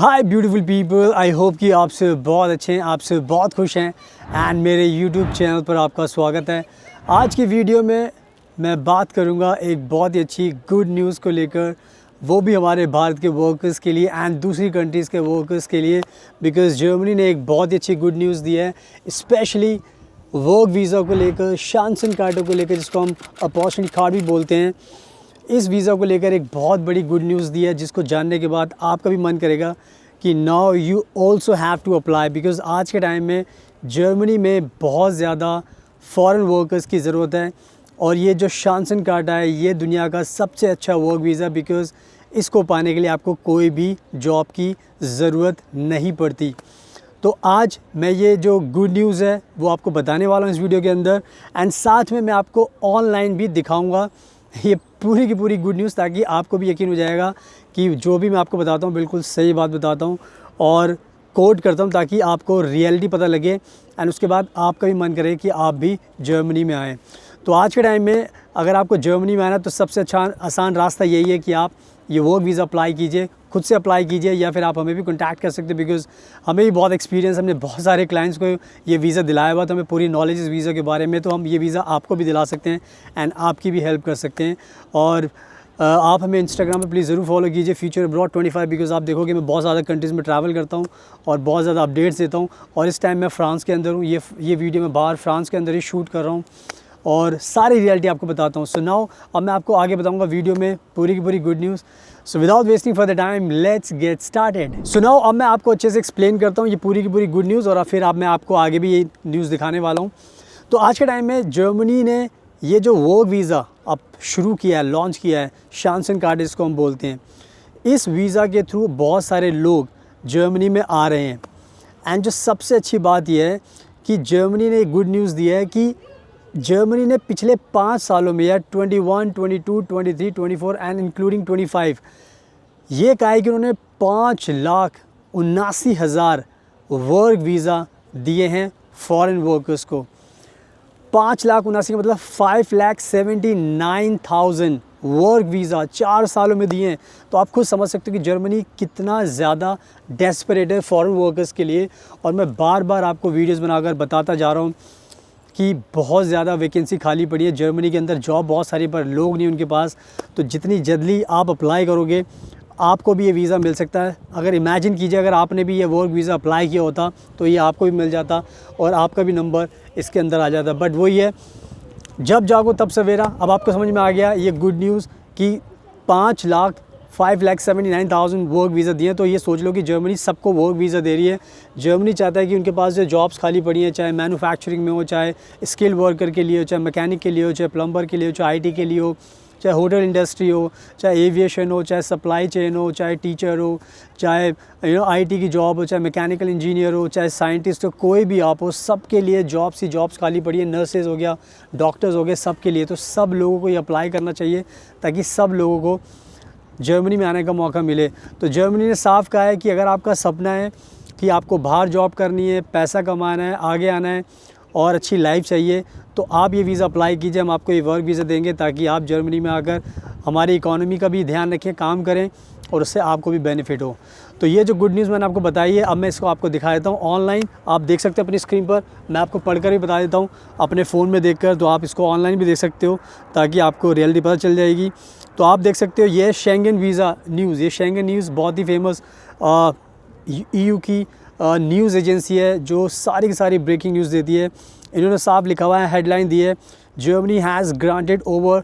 Hi beautiful people, I hope कि आप सब बहुत अच्छे हैं, आप सब बहुत खुश हैं एंड मेरे यूट्यूब चैनल पर आपका स्वागत है। आज की वीडियो में मैं बात करूंगा एक बहुत ही अच्छी गुड न्यूज़ को लेकर, वो भी हमारे भारत के वर्कर्स के लिए एंड दूसरी कंट्रीज़ के वर्कर्स के लिए, बिकॉज़ जर्मनी ने एक बहुत ही अच्छी गुड न्यूज़ दी है, स्पेशली वर्क वीज़ा को लेकर, शांसन कार्डों को लेकर, जिसको हम अपॉर्चुनिटी कार्ड भी बोलते हैं। इस वीज़ा को लेकर एक बहुत बड़ी गुड न्यूज़ दी है, जिसको जानने के बाद आपका भी मन करेगा कि now you also have to apply, because आज के टाइम में जर्मनी में बहुत ज़्यादा फॉरेन वर्कर्स की ज़रूरत है। और ये जो शांसन कार्ड है, ये दुनिया का सबसे अच्छा वर्क वीज़ा, बिकॉज़ इसको पाने के लिए आपको कोई भी जॉब की ज़रूरत नहीं पड़ती। तो आज मैं ये जो गुड न्यूज़ है वो आपको बताने वाला हूँ इस वीडियो के अंदर, एंड साथ में मैं आपको ऑनलाइन भी दिखाऊँगा ये पूरी की पूरी गुड न्यूज़, ताकि आपको भी यकीन हो जाएगा कि जो भी मैं आपको बताता हूँ बिल्कुल सही बात बताता हूँ और कोट करता हूँ, ताकि आपको रियलिटी पता लगे एंड उसके बाद आपका भी मन करे कि आप भी जर्मनी में आएँ। तो आज के टाइम में अगर आपको जर्मनी में आना तो सबसे अच्छा आसान रास्ता यही है कि आप ये वर्क वीज़ा अप्लाई कीजिए, खुद से अप्लाई कीजिए, या फिर आप हमें भी कॉन्टैक्ट कर सकते हैं, बिकॉज़ हमें भी बहुत एक्सपीरियंस, हमने बहुत सारे क्लाइंट्स को ये वीज़ा दिलाया हुआ, तो हमें पूरी नॉलेज इस वीज़ा के बारे में, तो हम ये वीज़ा आपको भी दिला सकते हैं एंड आपकी भी हेल्प कर सकते हैं। और आप हमें इंस्टाग्राम पे प्लीज़ ज़रूर फॉलो कीजिए, फ्यूचर अब्रॉड 25, बिकॉज़ आप देखोगे मैं बहुत ज़्यादा कंट्रीज़ में ट्रैवल करता हूँ और बहुत ज़्यादा अपडेट्स देता हूँ। और इस टाइम मैं फ्रांस के अंदर हूँ, ये वीडियो मैं बाहर फ्रांस के अंदर ही शूट कर रहा हूँ और सारी रियलिटी आपको बताता हूँ। सो नाउ अब मैं आपको आगे बताऊँगा वीडियो में पूरी की पूरी good news. So without wasting for the time let's get started. So now अब मैं आपको अच्छे से एक्सप्लेन करता हूँ ये पूरी की पूरी गुड न्यूज़, और फिर मैं आपको आगे भी ये न्यूज़ दिखाने वाला हूँ। तो आज के टाइम में जर्मनी ने ये जो वर्क वीज़ा अब शुरू किया है, लॉन्च किया है, शांसन कार्ड इसको हम बोलते हैं, इस वीज़ा के थ्रू बहुत सारे लोग जर्मनी में आ रहे हैं। एंड जो सबसे अच्छी बात यह है कि जर्मनी ने एक गुड न्यूज़ दी है कि जर्मनी ने पिछले 5 सालों में, या 21, 22, 23, 24 एंड इंक्लूडिंग 25, ये कहा है कि उन्होंने 5,79,000 वर्क वीज़ा दिए हैं फॉरेन वर्कर्स को। 5,79,000 का मतलब 5,79,000 वर्क वीज़ा 4 सालों में दिए हैं। तो आप खुद समझ सकते हो कि जर्मनी कितना ज़्यादा डेस्परेट है फॉरेन वर्कर्स के लिए। और मैं बार बार आपको वीडियोज़ बनाकर बताता जा रहा हूँ कि बहुत ज़्यादा वैकेंसी खाली पड़ी है जर्मनी के अंदर, जॉब बहुत सारी पर लोग नहीं उनके पास। तो जितनी जल्दी आप अप्लाई करोगे आपको भी ये वीज़ा मिल सकता है। अगर इमेजिन कीजिए अगर आपने भी ये वर्क वीज़ा अप्लाई किया होता तो ये आपको भी मिल जाता और आपका भी नंबर इसके अंदर आ जाता। बट वही है, जब जागो तब सवेरा। अब आपको समझ में आ गया ये गुड न्यूज़ कि 5,79,000 वर्क वीज़ा दिए। तो ये सोच लो कि जर्मनी सबको वर्क वीज़ा दे रही है। जर्मनी चाहता है कि उनके पास जो जॉब्स खाली पड़ी हैं, चाहे मैन्युफैक्चरिंग में हो, चाहे स्किल वर्कर के लिए हो, चाहे मैकेनिक के लिए हो, चाहे प्लम्बर के लिए हो, चाहे IT के लिए हो, चाहे होटल इंडस्ट्री हो, चाहे एविएशन हो, चाहे सप्लाई चेन हो, चाहे टीचर हो, चाहे IT की जॉब हो, चाहे मैकेनिकल इंजीनियर हो, चाहे साइंटिस्ट हो, कोई भी आप हो, सब के लिए जॉब्स खाली पड़ी है। नर्सेज हो गया, डॉक्टर्स हो गए, सब के लिए। तो सब लोगों को ये अप्लाई करना चाहिए ताकि सब लोगों को जर्मनी में आने का मौका मिले। तो जर्मनी ने साफ कहा है कि अगर आपका सपना है कि आपको बाहर जॉब करनी है, पैसा कमाना है, आगे आना है और अच्छी लाइफ चाहिए, तो आप ये वीज़ा अप्लाई कीजिए। हम आपको ये वर्क वीज़ा देंगे ताकि आप जर्मनी में आकर हमारी इकोनॉमी का भी ध्यान रखें, काम करें और उससे आपको भी बेनिफिट हो। तो ये जो गुड न्यूज़ मैंने आपको बताई है, अब मैं इसको आपको दिखा देता हूँ ऑनलाइन। आप देख सकते हैं अपनी स्क्रीन पर, मैं आपको पढ़कर भी बता देता हूँ अपने फ़ोन में देखकर। तो आप इसको ऑनलाइन भी देख सकते हो ताकि आपको रियलिटी पता चल जाएगी। तो आप देख सकते हो ये शेंगन वीज़ा न्यूज़, ये शेंगन न्यूज़ बहुत ही फेमस EU की न्यूज़ एजेंसी है जो सारी की सारी ब्रेकिंग न्यूज़ देती है। इन्होंने साफ लिखा हुआ है, हेडलाइन दी है, Germany has granted over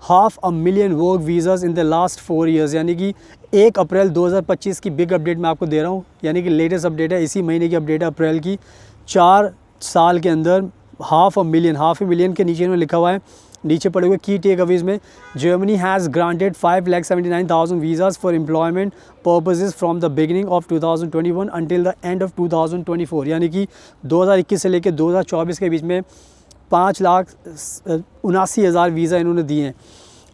500,000 work visas in the last 4 years. यानी कि 1 अप्रैल 2025 की बिग अपडेट मैं आपको दे रहा हूँ, यानी कि लेटेस्ट अपडेट है, इसी महीने की अपडेट है अप्रैल की। 4 साल के अंदर 500,000 के नीचे इन्होंने लिखा हुआ है नीचे पड़े हुए की टेक अवेज में। Germany has granted 5,79,000 visas for employment purposes from the beginning of 2021 until the end of 2024, यानी कि 2021 से लेकर 2024 के बीच में 5,79,000 वीज़ा इन्होंने दिए हैं।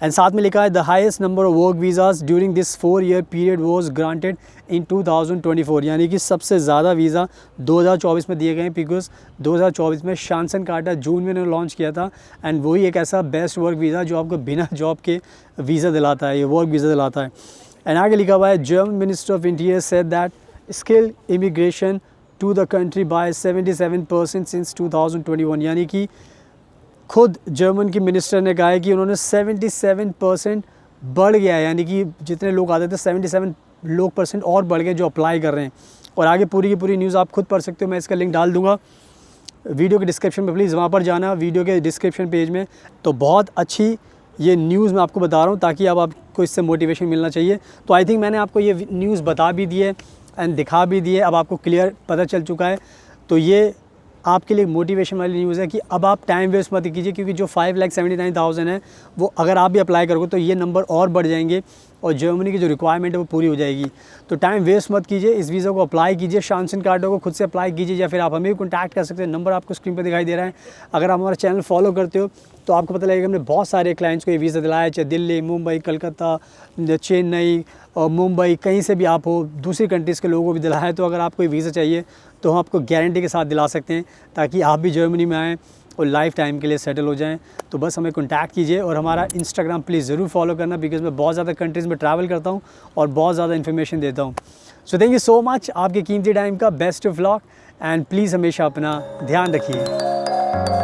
एंड साथ में लिखा है the highest number of work visas during this 4-year period was granted in 2024, यानी कि सबसे ज़्यादा वीज़ा 2024 में दिए गए हैं, बिकॉज 2024 में शांसन कार्टा जून में इन्होंने लॉन्च किया था। एंड वही एक ऐसा बेस्ट वर्क वीज़ा जो आपको बिना जॉब के वीज़ा दिलाता है, ये वर्क वीज़ा दिलाता है। एंड आगे लिखा हुआ है German minister of interior said that skill immigration to the country by 77% since 2021, यानी कि खुद जर्मन की मिनिस्टर ने कहा है कि उन्होंने 77% बढ़ गया है, यानी कि जितने लोग आते थे 77% और बढ़ गए जो अप्लाई कर रहे हैं। और आगे पूरी की पूरी न्यूज़ आप खुद पढ़ सकते हो, मैं इसका लिंक डाल दूंगा वीडियो के डिस्क्रिप्शन में, प्लीज़ वहाँ पर जाना वीडियो के डिस्क्रिप्शन पेज में। तो बहुत अच्छी ये न्यूज़ मैं आपको बता रहा हूँ ताकि अब आपको इससे मोटिवेशन मिलना चाहिए। तो आई थिंक मैंने आपको ये न्यूज़ बता भी दी है एंड दिखा भी दी है, अब आपको क्लियर पता चल चुका है। तो ये आपके लिए मोटिवेशन वाली न्यूज़ है कि अब आप टाइम वेस्ट मत कीजिए, क्योंकि जो 5,79,000 है वो अगर आप भी अप्लाई करोगे तो ये नंबर और बढ़ जाएंगे और जर्मनी की जो रिक्वायरमेंट है वो पूरी हो जाएगी। तो टाइम वेस्ट मत कीजिए, इस वीज़ा को अप्लाई कीजिए, शांसन कार्डो को खुद से अप्लाई कीजिए या फिर आप हमें भी कॉन्टैक्ट कर सकते हैं, नंबर आपको स्क्रीन पर दिखाई दे रहा है। अगर आप हमारा चैनल फॉलो करते हो तो आपको पता लगेगा हमने बहुत सारे क्लाइंट्स को ये वीज़ा दिलाया है, चाहे दिल्ली, मुंबई, कलकत्ता, चेन्नई और मुंबई, कहीं से भी आप हो, दूसरी कंट्रीज़ के लोगों को भी दिलाया है। तो अगर आपको ये वीज़ा चाहिए तो हम आपको गारंटी के साथ दिला सकते हैं ताकि आप भी जर्मनी में आएँ और लाइफ टाइम के लिए सेटल हो जाएं। तो बस हमें कॉन्टैक्ट कीजिए और हमारा इंस्टाग्राम प्लीज़ ज़रूर फॉलो करना, बिकॉज़ मैं बहुत ज़्यादा कंट्रीज़ में ट्रैवल करता हूं और बहुत ज़्यादा इन्फॉर्मेशन देता हूं। So thank you so much, आपके कीमती टाइम का best of luck and please हमेशा अपना ध्यान रखिए।